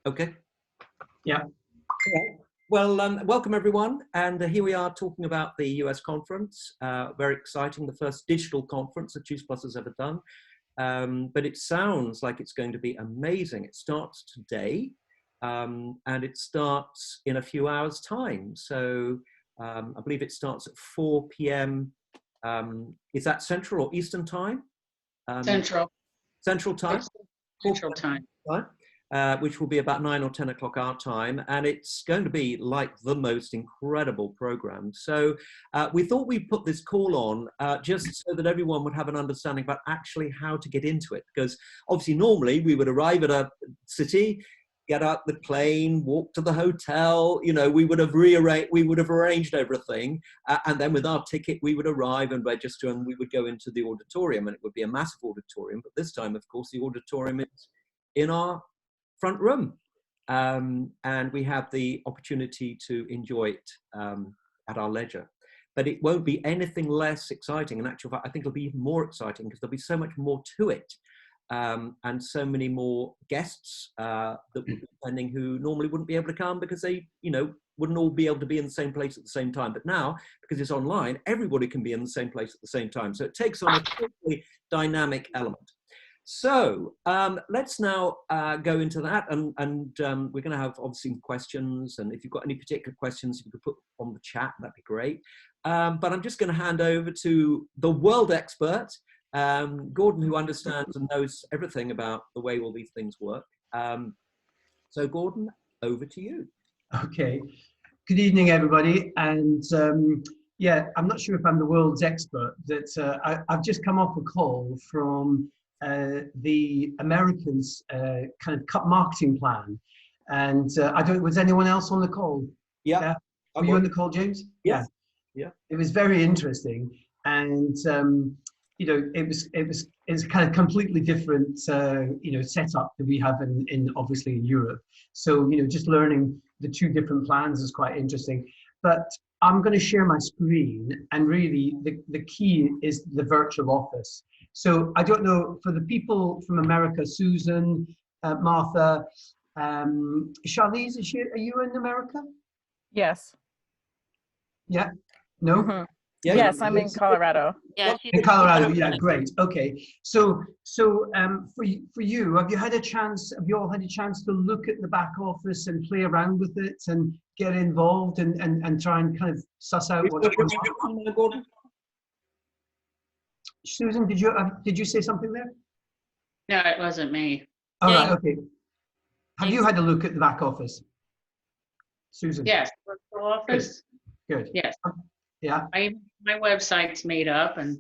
Okay. Yeah. Well, welcome everyone. And here we are talking about the US conference. Very exciting, the first digital conference that Juice Plus has ever done. But it sounds like it's going to be amazing. It starts today and it starts in a few hours' time. So I believe it starts at 4 p.m. Is that Central or Eastern time? Central. Central time? Central time. Which will be about 9 or 10 o'clock our time. And it's going to be like the most incredible program. So we thought we'd put this call on just so that everyone would have an understanding about actually how to get into it. Because obviously normally we would arrive at a city, get out the plane, walk to the hotel, you know, we would have arranged everything. And then with our ticket, we would arrive and register and we would go into the auditorium, and it would be a massive auditorium. But this time, of course, the auditorium is in our front room, and we have the opportunity to enjoy it at our leisure. But it won't be anything less exciting. In actual fact, I think it'll be even more exciting because there'll be so much more to it, and so many more guests that will be attending who normally wouldn't be able to come because they, you know, wouldn't all be able to be in the same place at the same time. But now, because it's online, everybody can be in the same place at the same time. So it takes on a totally dynamic element. So let's now go into that, and we're going to have obviously questions, and if you've got any particular questions, you could put on the chat, that'd be great. But I'm just going to hand over to the world expert, Gordon, who understands and knows everything about the way all these things work. So Gordon, over to you. Okay. Good evening, everybody. And yeah, I'm not sure if I'm the world's expert. I've just come off a call from the Americans' kind of marketing plan, and I don't. Was anyone else on the call? Yeah. Were you on the call, James? Yes. Yeah. It was very interesting, and you know, it's kind of completely different, you know, setup that we have in obviously in Europe. So you know, just learning the two different plans is quite interesting. But I'm going to share my screen, and really the key is the virtual office. So I don't know, for the people from America, Susan, Martha, Charlize, are you in America? Yes. Yeah? No? Mm-hmm. Yeah, yes, I'm in Colorado. Yeah, in Colorado, yeah, great. Okay. So for you, have you all had a chance to look at the back office and play around with it and get involved and try and kind of suss out what's going on? Susan, did you say something there? no, it wasn't me. All right, okay. Have you had a look at the back office, Susan? Yes, virtual office. Good. Yes. Yeah. My website's made up, and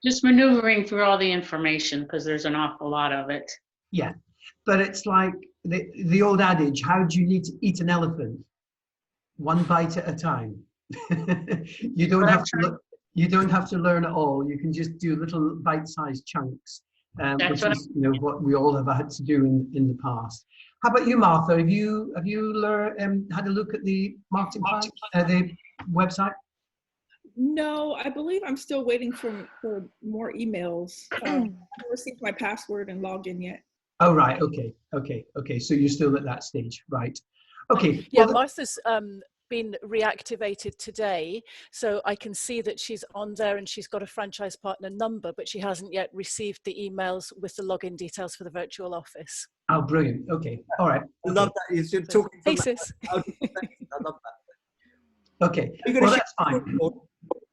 just maneuvering through all the information because there's an awful lot of it. Yeah, but it's like the old adage: how do you need to eat an elephant? One bite at a time. You don't have to look. You don't have to learn it all. You can just do little bite-sized chunks, which is, you know, what we all have had to do in the past. How about you, Martha? Have you had a look at the marketing plan, the website? No, I believe I'm still waiting for more emails. I haven't received my password and logged in yet. Oh, right. Okay. So you're still at that stage, right? Okay. Yeah, well, Martha's been reactivated today, so I can see that she's on there and she's got a franchise partner number, but she hasn't yet received the emails with the login details for the virtual office. Oh, brilliant. Okay. All right. I love that. You're talking from sis. I love that. Okay. Well, that's fine.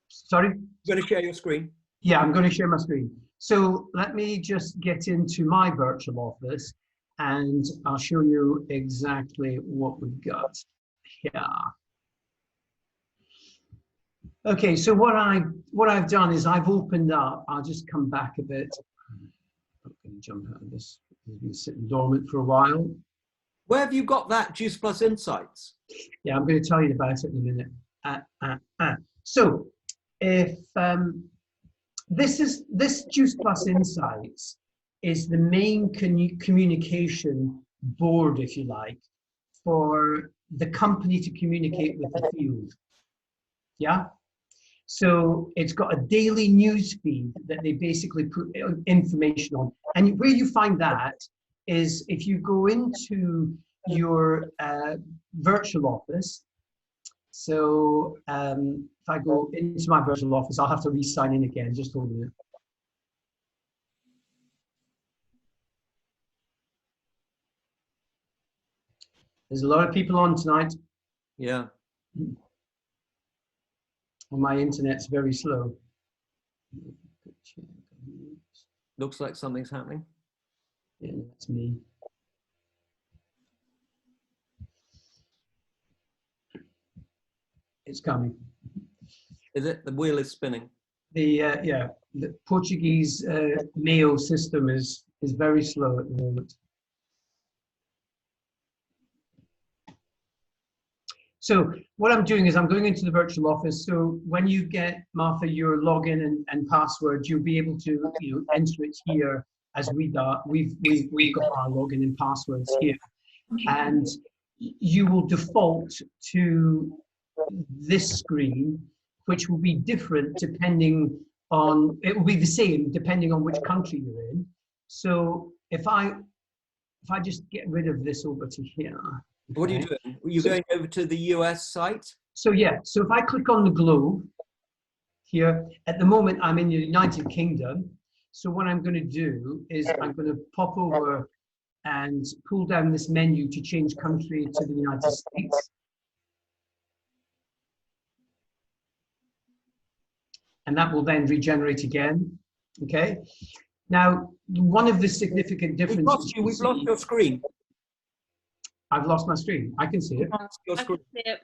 Sorry? You're going to share your screen? Yeah, I'm going to share my screen. So let me just get into my virtual office and I'll show you exactly what we've got here. Okay, so what I've done is I've opened up. I'll just come back a bit. I'm going to jump out of this. It's been sitting dormant for a while. Where have you got that Juice Plus Insights? Yeah, I'm going to tell you about it in a minute. So if this Juice Plus Insights is the main communication board, if you like, for the company to communicate with the field. Yeah. So it's got a daily news feed that they basically put information on. And where you find that is if you go into your virtual office. So if I go into my virtual office, I'll have to re-sign in again. Just hold a minute. There's a lot of people on tonight. Yeah. Well, my internet's very slow. Looks like something's happening. Yeah, that's me. It's coming. Is it? The wheel is spinning. The Portuguese mail system is very slow at the moment. So what I'm doing is I'm going into the virtual office. So when you get, Martha, your login and password, you'll be able to enter it here as we've got our login and passwords here. And you will default to this screen, which will be different depending on, it will be the same depending on which country you're in. So if I just get rid of this over to here. What are you doing? Are you going over to the US site? So yeah, so if I click on the globe here, at the moment I'm in the United Kingdom. So what I'm going to do is I'm going to pop over and pull down this menu to change country to the United States. And that will then regenerate again. Okay. Now, one of the significant differences. We've lost your screen. I've lost my screen. I can see it. Your I screen. can see it.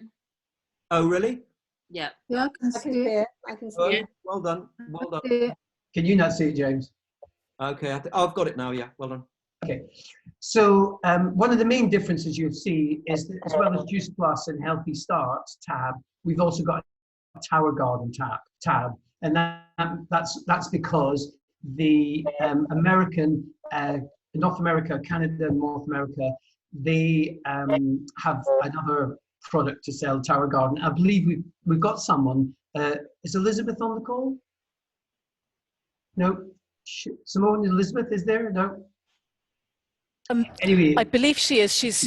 Oh, really? Yeah. Yeah, I can see it. I can see Oh, it. well done. Well done. See it. Can you not see it, James? Okay. I've got it now. Yeah. Well done. Okay. So one of the main differences you'll see is that as well as Juice Plus and Healthy Starts tab, we've also got a Tower Garden tab. And that's because the North America, Canada, and North America, they have another product to sell, Tower Garden. I believe we've got someone. Is Elizabeth on the call? No. Simone, Elizabeth is there? No. Anyway, I believe she is. She's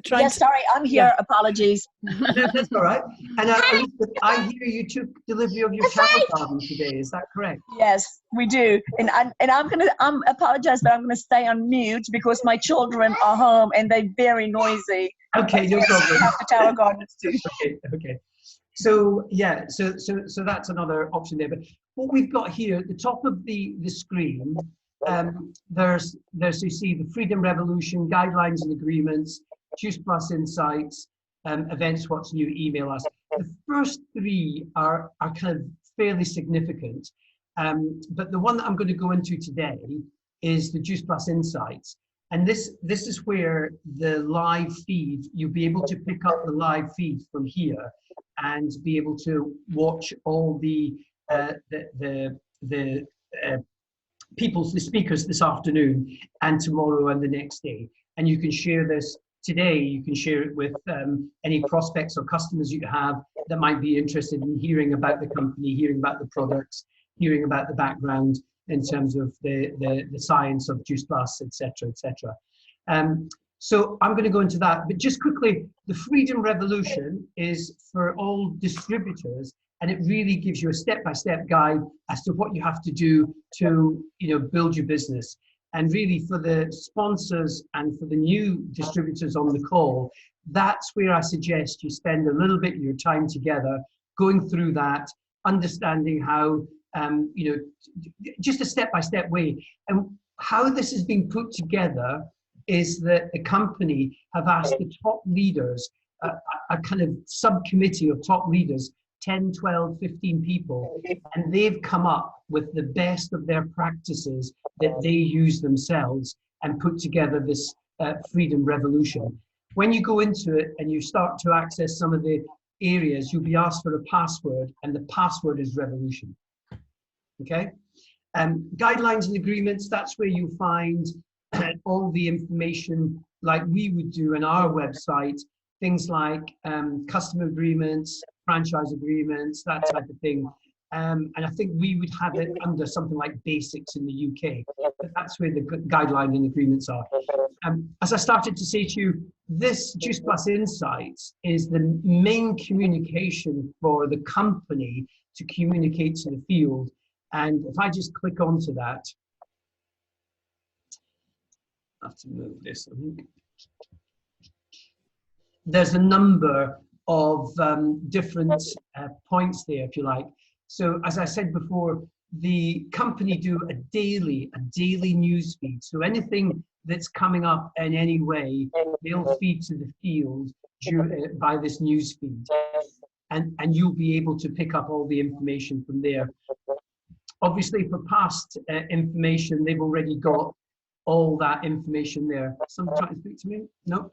trying yes, sorry, I'm here. Yeah. Apologies. that's all right. And Elizabeth, I hear you took delivery of your Tower Garden today. Is that correct? Yes, we do. And I'm apologize, but I'm gonna stay on mute because my children are home and they're very noisy. Okay, no problem. Have the Tower Gardens too. Okay. So yeah, so that's another option there. But what we've got here at the top of the screen, there's you see the Freedom Revolution, guidelines and agreements, Juice Plus insights, events, what's new, email us. The first three are kind of fairly significant, but the one that I'm going to go into today is the Juice Plus insights. And this is where the live feed, you'll be able to pick up the live feed from here and be able to watch all the speakers this afternoon and tomorrow and the next day. And you can share this today, you can share it with any prospects or customers you have that might be interested in hearing about the company, hearing about the products, hearing about the background in terms of the science of Juice Plus, etc., etc. So I'm going to go into that, but just quickly, the Freedom Revolution is for all distributors, and it really gives you a step-by-step guide as to what you have to do to build your business. And really for the sponsors and for the new distributors on the call, that's where I suggest you spend a little bit of your time together, going through that, understanding how, just a step-by-step way. And how this has been put together is that the company have asked the top leaders, a kind of subcommittee of top leaders, 10, 12, 15 people, and they've come up with the best of their practices that they use themselves and put together this Freedom Revolution. When you go into it and you start to access some of the areas, you'll be asked for a password, and the password is revolution. Okay? Guidelines and agreements, that's where you find all the information like we would do on our website, things like customer agreements, franchise agreements, that type of thing. And I think we would have it under something like basics in the UK. But that's where the guideline and agreements are. As I started to say to you, this Juice Plus Insights is the main communication for the company to communicate to the field. And if I just click onto that, I have to move this. There's a number of different points there, if you like. So as I said before, the company do a daily news feed. So anything that's coming up in any way, they'll feed to the field by this news feed. And you'll be able to pick up all the information from there. Obviously, for past information, they've already got all that information there. Someone trying to speak to me? No?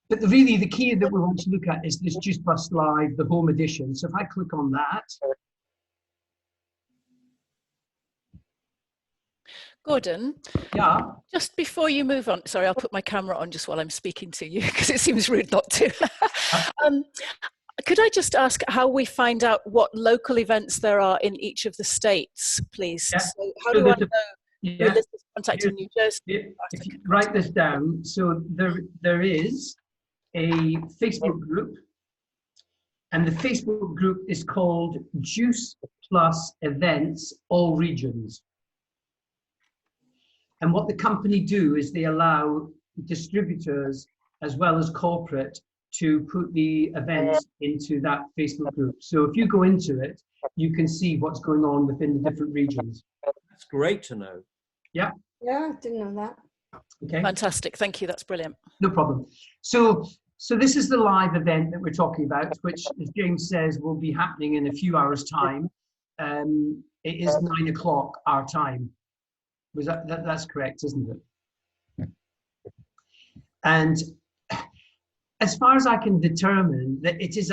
But really, the key that we want to look at is this Juice Plus Live, the home edition. So if I click on that. Gordon, Yeah. just before you move on, sorry, I'll put my camera on just while I'm speaking to you because it seems rude not to. Could I just ask how we find out what local events there are in each of the states, please? Yeah. So how do I know who Liz is contacting New Jersey? If you write this down, so there is a Facebook group, and the Facebook group is called Juice Plus Events All Regions. And what the company do is they allow distributors as well as corporate to put the events into that Facebook group. So if you go into it, you can see what's going on within the different regions. That's great to know. Yeah. Yeah, didn't know that. Okay. Fantastic. Thank you. That's brilliant. No problem. So this is the live event that we're talking about, which, as James says, will be happening in a few hours' time. It is 9 o'clock our time. Was that's correct, isn't it? And as far as I can determine, that it is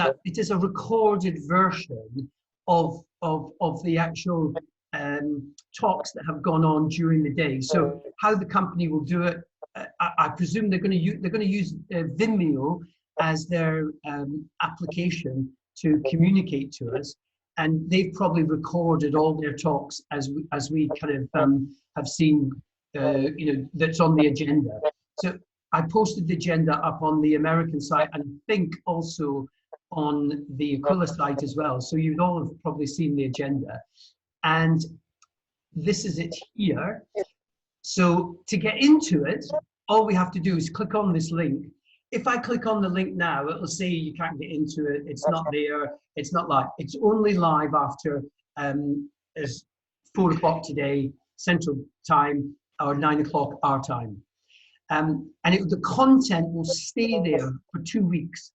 a recorded version of the actual talks that have gone on during the day. So how the company will do it, I presume they're going to use Vimeo as their application to communicate to us, and they've probably recorded all their talks as we kind of have seen, that's on the agenda. So I posted the agenda up on the American site, and I think also on the Aquila site as well. So you'd all have probably seen the agenda. And this is it here. So to get into it, all we have to do is click on this link. If I click on the link now, it'll say you can't get into it. It's not there. It's not live. It's only live after it's 4 o'clock today, Central Time, or 9 o'clock our time. And the content will stay there for 2 weeks.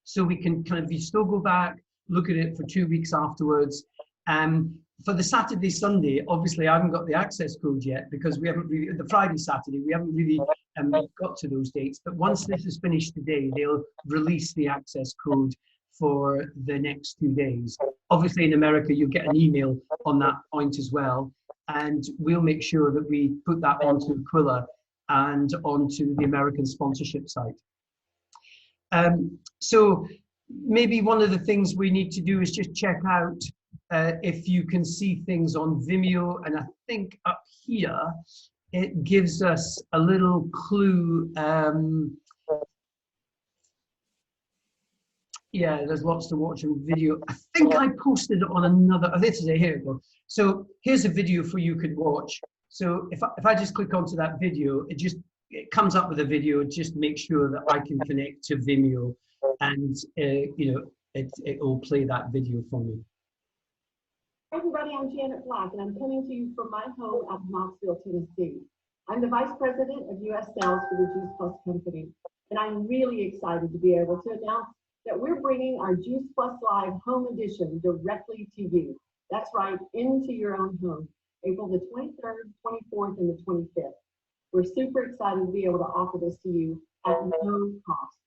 So we can kind of, you still go back, look at it for 2 weeks afterwards. For the Saturday, Sunday, obviously I haven't got the access code yet because we haven't really, the Friday, Saturday, we haven't really got to those dates. But once this is finished today, they'll release the access code for the next 2 days. Obviously in America, you'll get an email on that point as well. And we'll make sure that we put that onto Aquila and onto the American sponsorship site. So maybe one of the things we need to do is just check out if you can see things on Vimeo. And I think up here, it gives us a little clue. Yeah, there's lots to watch on video. I think I posted it on another, this is it, here we go. So here's a video for you could watch. So if I just click onto that video, it comes up with a video. Just make sure that I can connect to Vimeo, and it will play that video for me. Hi everybody, I'm Janet Black, and I'm coming to you from my home at Knoxville, Tennessee. I'm the Vice President of U.S. Sales for the Juice Plus Company, and I'm really excited to be able to announce that we're bringing our Juice Plus Live Home Edition directly to you. That's right, into your own home, April the 23rd, 24th, and the 25th. We're super excited to be able to offer this to you at no cost.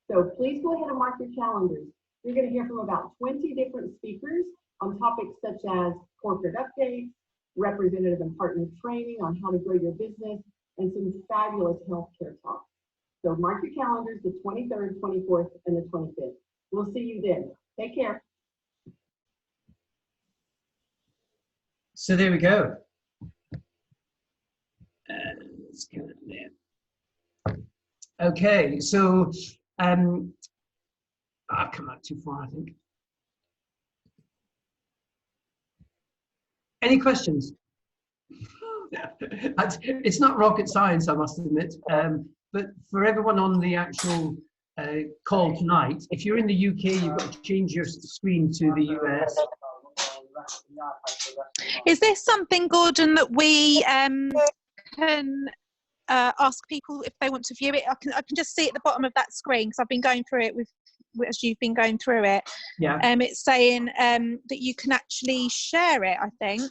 So please go ahead and mark your calendars. You're going to hear from about 20 different speakers on topics such as corporate updates, representative and partner training on how to grow your business, and some fabulous healthcare talk. So mark your calendars, the 23rd, 24th, and the 25th. We'll see you then. Take care. So there we go. Let's get it there. Okay, so I've come out too far, I think. Any questions? It's not rocket science, I must admit. But for everyone on the actual call tonight, if you're in the UK, you've got to change your screen to the US. Is this something, Gordon, that we can ask people if they want to view it? I can just see at the bottom of that screen because I've been going through it as you've been going through it. Yeah. It's saying that you can actually share it, I think.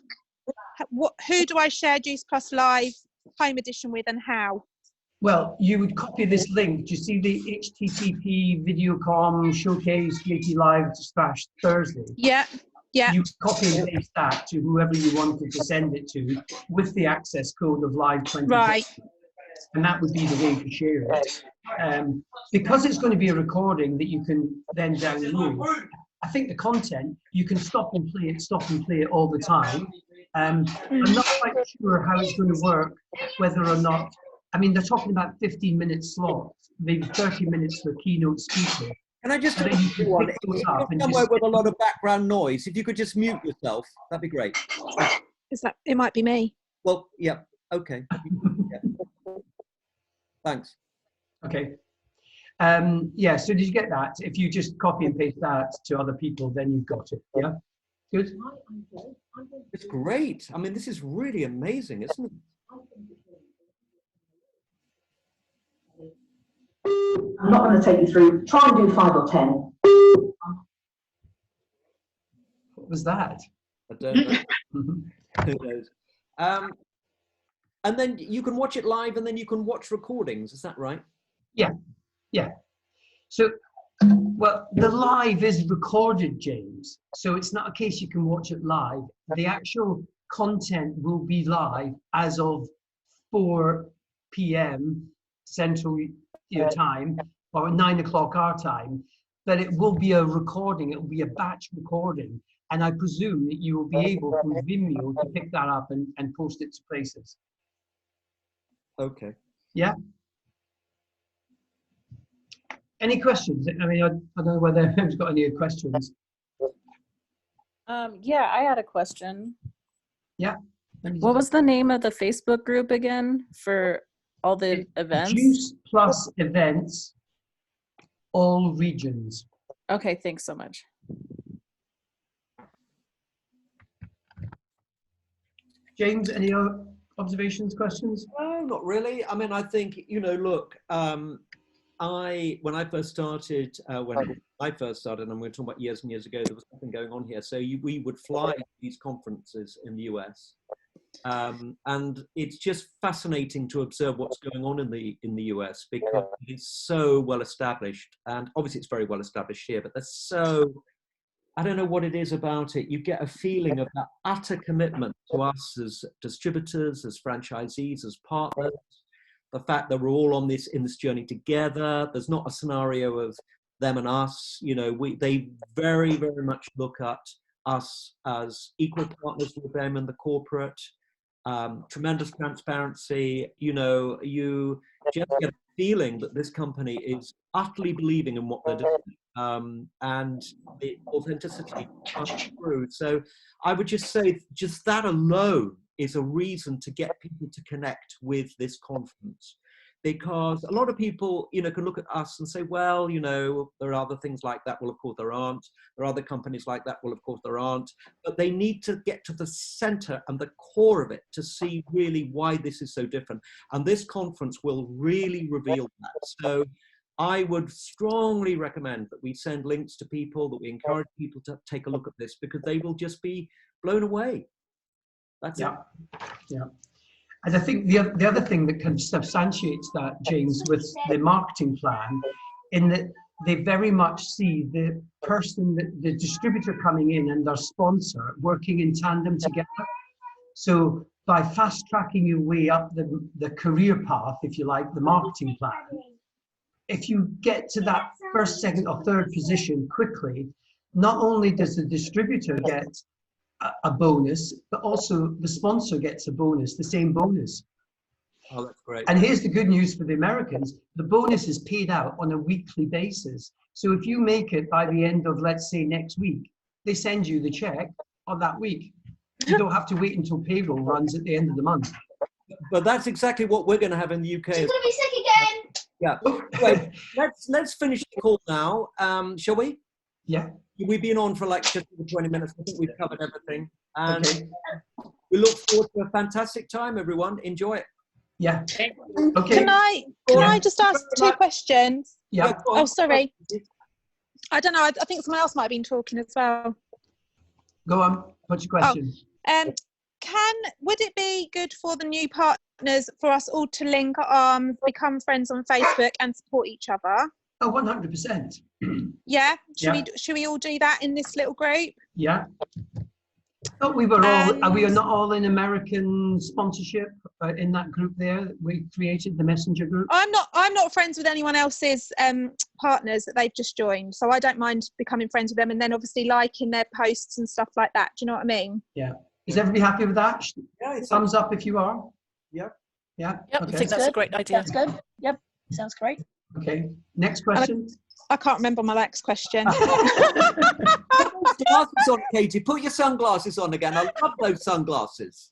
Who do I share Juice Plus Live Home Edition with and how? Well, you would copy this link. Do you see the HTTP Videocom Showcase JT Live / Thursday? Yeah. Yeah. You copy and paste that to whoever you wanted to send it to with the access code of Live 20. Right. And that would be the way to share it. Because it's going to be a recording that you can then download, I think the content, you can stop and play it all the time. I'm not quite sure how it's going to work, whether or not, I mean, they're talking about 15-minute slots, maybe 30 minutes for keynote speaker. Can I just So somewhere with a lot of background noise? If you could just mute yourself, that'd be great. It might be me. Well, yeah, okay. Yeah. Thanks. Okay. Yeah, so did you get that? If you just copy and paste that to other people, then you've got it. Yeah? Good? It's great. I mean, this is really amazing, isn't it? I'm not going to take you through. Try and do 5 or 10. What was that? I don't know. Who knows? And then you can watch it live, and then you can watch recordings. Is that right? Yeah, yeah. So, well, the live is recorded, James. So it's not a case you can watch it live. The actual content will be live as of 4 p.m. Central Time, or 9 o'clock our time. But it will be a recording. It will be a batch recording. And I presume that you will be able from Vimeo to pick that up and post it to places. Okay. Yeah. Any questions? I mean, I don't know whether anyone's got any questions. Yeah, I had a question. Yeah. What was the name of the Facebook group again for all the events? Juice Plus Events, all regions. Okay, thanks so much. James, any other observations, questions? No, not really. I mean, I think, look, when I first started, and we're talking about years and years ago, there was something going on here. So we would fly to these conferences in the US. And it's just fascinating to observe what's going on in the US, because it's so well established. And obviously it's very well established here, but there's so, I don't know what it is about it. You get a feeling of that utter commitment to us as distributors, as franchisees, as partners. The fact that we're all in this journey together. There's not a scenario of them and us. They very, very much look at us as equal partners with them in the corporate. Tremendous transparency. You just get a feeling that this company is utterly believing in what they're doing, and the authenticity comes through. So I would just say, just that alone is a reason to get people to connect with this conference, because a lot of people, can look at us and say, well, there are other things like that. Well, of course there aren't. There are other companies like that. Well, of course there aren't. But they need to get to the center and the core of it to see really why this is so different. And this conference will really reveal that. So I would strongly recommend that we send links to people, that we encourage people to take a look at this, because they will just be blown away. That's it. Yeah. And I think the other thing that kind of substantiates that, James, with the marketing plan, in that they very much see the person, the distributor coming in and their sponsor working in tandem together. So by fast tracking your way up the career path, if you like, the marketing plan, if you get to that first, second or third position quickly, not only does the distributor get a bonus, but also the sponsor gets a bonus, the same bonus. Oh, that's great. And here's the good news for the Americans. The bonus is paid out on a weekly basis. So if you make it by the end of, let's say, next week, they send you the check on that week. You don't have to wait until payroll runs at the end of the month. But that's exactly what we're going to have in the UK. She's gonna be sick again. Yeah. Anyway, let's finish the call now. Shall we? Yeah. We've been on for like just over 20 minutes. I think we've covered everything. And Okay. we look forward to a fantastic time, everyone. Enjoy it. Yeah. Okay. Okay. Can I just ask two questions? Yeah. Go on. Oh, sorry. I don't know. I think someone else might have been talking as well. Go on. What's your question? Would it be good for the new partners for us all to link arms, become friends on Facebook, and support each other? Oh, 100%. Yeah. Yeah. Should we all do that in this little group? Yeah. Oh, we were all. We are not all in American sponsorship in that group there. We created the messenger group. I'm not friends with anyone else's partners that they've just joined, so I don't mind becoming friends with them, and then obviously liking their posts and stuff like that. Do you know what I mean? Yeah. Is everybody happy with that? Yeah, it's Thumbs up if you are. Yeah. Yeah. Yep, Okay. I think that's a great idea. That's good. Yep, sounds great. Okay. Next question. I can't remember my next question. Put glasses on, Katie. Put your sunglasses on again. I love those sunglasses.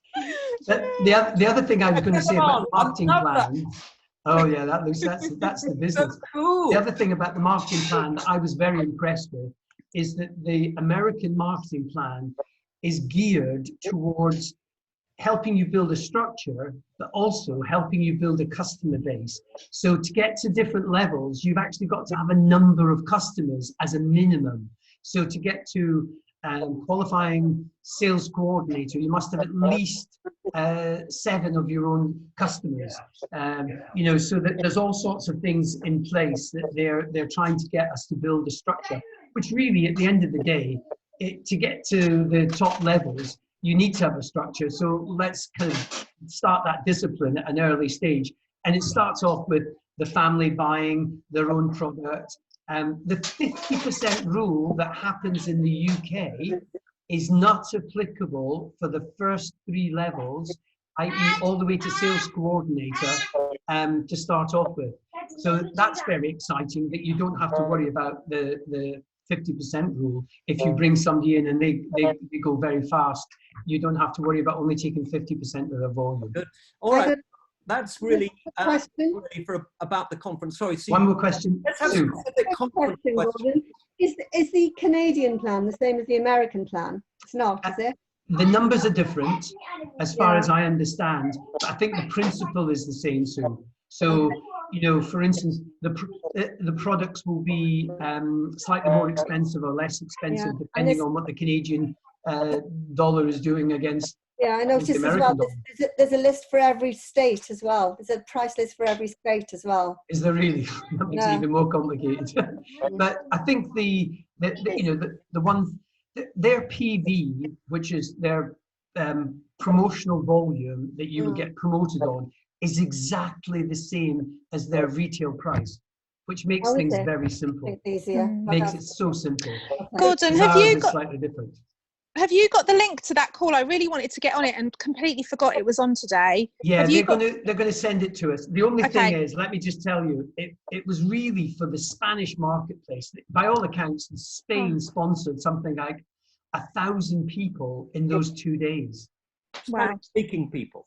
The other thing I was going to say about the marketing I love that. plan. Oh yeah, that's the business. That's cool. The other thing about the marketing plan that I was very impressed with is that the American marketing plan is geared towards helping you build a structure, but also helping you build a customer base. So to get to different levels, you've actually got to have a number of customers as a minimum. So to get to qualifying sales coordinator, you must have at least 7 of your own customers. You know, so that there's all sorts of things in place that they're trying to get us to build a structure, which really at the end of the day, to get to the top levels, you need to have a structure. So let's kind of start that discipline at an early stage. And it starts off with the family buying their own product. The 50% rule that happens in the UK is not applicable for the first 3 levels, i.e. all the way to sales coordinator to start off with. So that's very exciting that you don't have to worry about the 50% rule. If you bring somebody in and they go very fast, you don't have to worry about only taking 50% of their volume. Good. All right. That's really, Question. really about the conference. Sorry, Sue. One more question. Let's have a Sue. specific conference Question, question. Gordon. Is the Canadian plan the same as the American plan? It's not, is it? The numbers are different as far as I understand, but I think the principle is the same, Sue. So, you know, for instance, the products will be slightly more expensive or less expensive depending on what the Canadian dollar is doing against. Yeah, I noticed as well, there's a list for every state as well. There's a price list for every state as well. Is there really? That makes it even more complicated. But I think their PV, which is their promotional volume that you would get promoted on, is exactly the same as their retail price, which makes things very simple. It's easier. Makes it so simple. Gordon, Slightly different. have you got the link to that call? I really wanted to get on it and completely forgot it was on today. Yeah, they're going to send it to us. The only thing is, let me just tell you, it was really for the Spanish marketplace. By all accounts, Spain sponsored something like 1,000 people in those 2 days. Wow. Spanish-speaking people.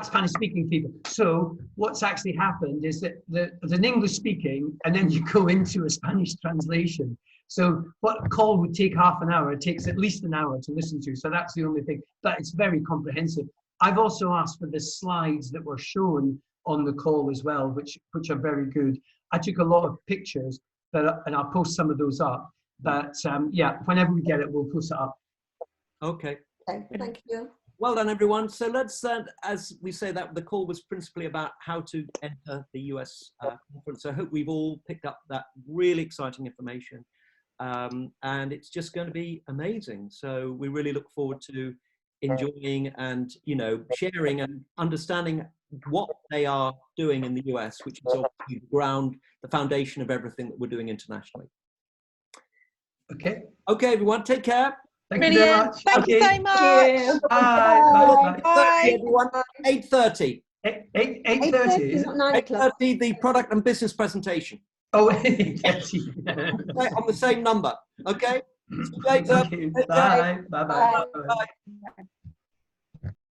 Spanish-speaking people. So what's actually happened is that there's an English-speaking, and then you go into a Spanish translation. So what a call would take half an hour, it takes at least an hour to listen to. So that's the only thing. But it's very comprehensive. I've also asked for the slides that were shown on the call as well, which are very good. I took a lot of pictures, and I'll post some of those up. But yeah, whenever we get it, we'll post it up. Okay. Okay, thank you. Well done, everyone. So let's, as we say, that the call was principally about how to enter the US conference. So I hope we've all picked up that really exciting information. And it's just going to be amazing. So we really look forward to enjoying and, you know, sharing and understanding what they are doing in the US, which is obviously the foundation of everything that we're doing internationally. Okay. Okay, everyone, take care. Thank you very much. Thank you so much. Bye. Bye. Everyone, 8:30. 8:30, is it? 9 o'clock. 8:30, the product and business presentation. Oh, 8:30. On the same number. Okay? See you later. Thank you. Take care. Bye. Bye. Bye.